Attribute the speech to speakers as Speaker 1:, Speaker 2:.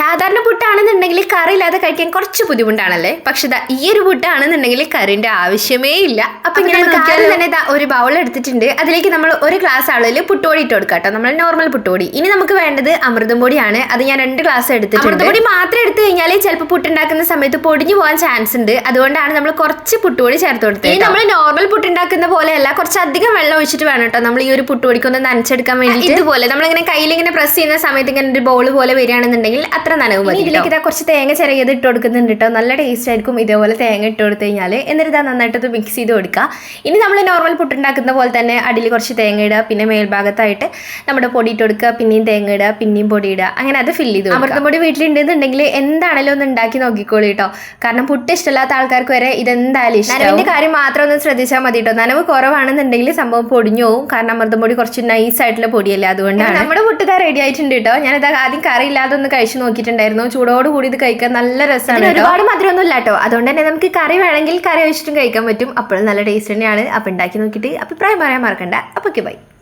Speaker 1: സാധാരണ പുട്ടാണെന്നുണ്ടെങ്കിൽ കറി ഇല്ലാതെ കഴിക്കാൻ കുറച്ച് ബുദ്ധിമുട്ടാണല്ലേ. പക്ഷെ ഈ ഒരു പുട്ടാണെന്നുണ്ടെങ്കിൽ കറിന്റെ ആവശ്യമേ ഇല്ല. അപ്പൊ ഇങ്ങനെ തന്നെ ഒരു ബൗൾ എടുത്തിട്ടുണ്ട്. അതിലേക്ക് നമ്മൾ ഒരു ഗ്ലാസ് അളവിൽ പുട്ടുപൊടി ഇട്ട് കൊടുക്കാം കേട്ടോ, നമ്മൾ നോർമൽ പുട്ടുപൊടി. ഇനി നമുക്ക് വേണ്ടത് അമൃതം പൊടിയാണ്. അത് ഞാൻ 2 ഗ്ലാസ് എടുത്തിട്ടുണ്ട്. അമൃതം പൊടി മാത്രം എടുത്തു കഴിഞ്ഞാൽ ചിലപ്പോൾ പുട്ടുണ്ടാക്കുന്ന സമയത്ത് പൊടിഞ്ഞു പോകാൻ ചാൻസ് ഉണ്ട്. അതുകൊണ്ടാണ് നമ്മൾ കുറച്ച് പുട്ടുപൊടി ചേർത്ത് കൊടുത്തത്. ഇനി നമ്മൾ നോർമൽ പുട്ടുണ്ടാക്കുന്ന പോലെയല്ല, കുറച്ചധികം വെള്ളം ഒഴിച്ചിട്ട് വേണം കേട്ടോ നമ്മൾ ഈ ഒരു പുട്ടുപൊടിക്കൊന്ന് നനച്ചെടുക്കാൻ വേണ്ടി. ഇതുപോലെ നമ്മളിങ്ങനെ കയ്യിൽ ഇങ്ങനെ പ്രസ് ചെയ്യുന്ന സമയത്ത് ഇങ്ങനെ ഒരു ബോൾ പോലെ വരികയാണെന്നുണ്ടെങ്കിൽ അത്ര നനവ് മതി. ഇതിലേക്ക് ഇതാ കുറച്ച് തേങ്ങ ചിരകിയത് ഇട്ട് കൊടുക്കുന്നുണ്ട് കേട്ടോ. നല്ല ടേസ്റ്റ് ആയിരിക്കും ഇതേപോലെ തേങ്ങ ഇട്ട് കൊടുത്തു കഴിഞ്ഞാൽ. എന്നിട്ട് ഇതാ നന്നായിട്ട് മിക്സ് ചെയ്ത് കൊടുക്കുക. ഇനി നമ്മൾ നോർമൽ പുട്ടുണ്ടാക്കുന്ന പോലെ തന്നെ അടിയിൽ കുറച്ച് തേങ്ങ ഇടുക, പിന്നെ മേൽഭാഗത്തായിട്ട് നമ്മുടെ പൊടി ഇട്ട് കൊടുക്കുക, പിന്നെയും തേങ്ങ ഇടുക, പിന്നെയും പൊടി ഇടുക, അങ്ങനെ അത് ഫില്ല് ചെയ്ത്. അമൃതം പൊടി വീട്ടിലുണ്ടെന്നുണ്ടെങ്കിൽ എന്താണെങ്കിലും ഒന്ന് ഉണ്ടാക്കി നോക്കിക്കോളൂ കേട്ടോ. കാരണം പുട്ട് ഇഷ്ടമില്ലാത്ത ആൾക്കാർക്ക് വരെ ഇതെന്തായാലും ഇഷ്ടം. നനവിന്റെ കാര്യം മാത്രം ഒന്ന് ശ്രദ്ധിച്ചാൽ മതി കേട്ടോ. നനവ് കുറവാണെന്നുണ്ടെങ്കിൽ സംഭവം പൊടിഞ്ഞു പോകും. കാരണം അമൃതം പൊടി കുറച്ച് നൈസ് ആയിട്ടുള്ള പൊടിയല്ലേ, അതുകൊണ്ടാണ്. നമ്മുടെ പുട്ട് റെഡി ആയിട്ടുണ്ട് കേട്ടോ. ഞാനിത് ആദ്യം കറി ഇല്ലാതെ ഒന്ന് കഴിച്ചു നോക്കിയിട്ടുണ്ടായിരുന്നു. ചൂടോട് കൂടി ഇത് കഴിക്കാൻ നല്ല രസമാണ്. ഒരുപാട് മധുരമൊന്നും ഇല്ല കേട്ടോ. അതുകൊണ്ട് തന്നെ നമുക്ക് കറി വേണമെങ്കിൽ കറി ഒഴിച്ചിട്ടും കഴിക്കാൻ പറ്റും. അപ്പോഴും നല്ല ടേസ്റ്റ് തന്നെയാണ്. അപ്പം ഉണ്ടാക്കി നോക്കിയിട്ട് അഭിപ്രായം പറയാൻ മറക്കണ്ട. അപ്പോൾ ബൈ.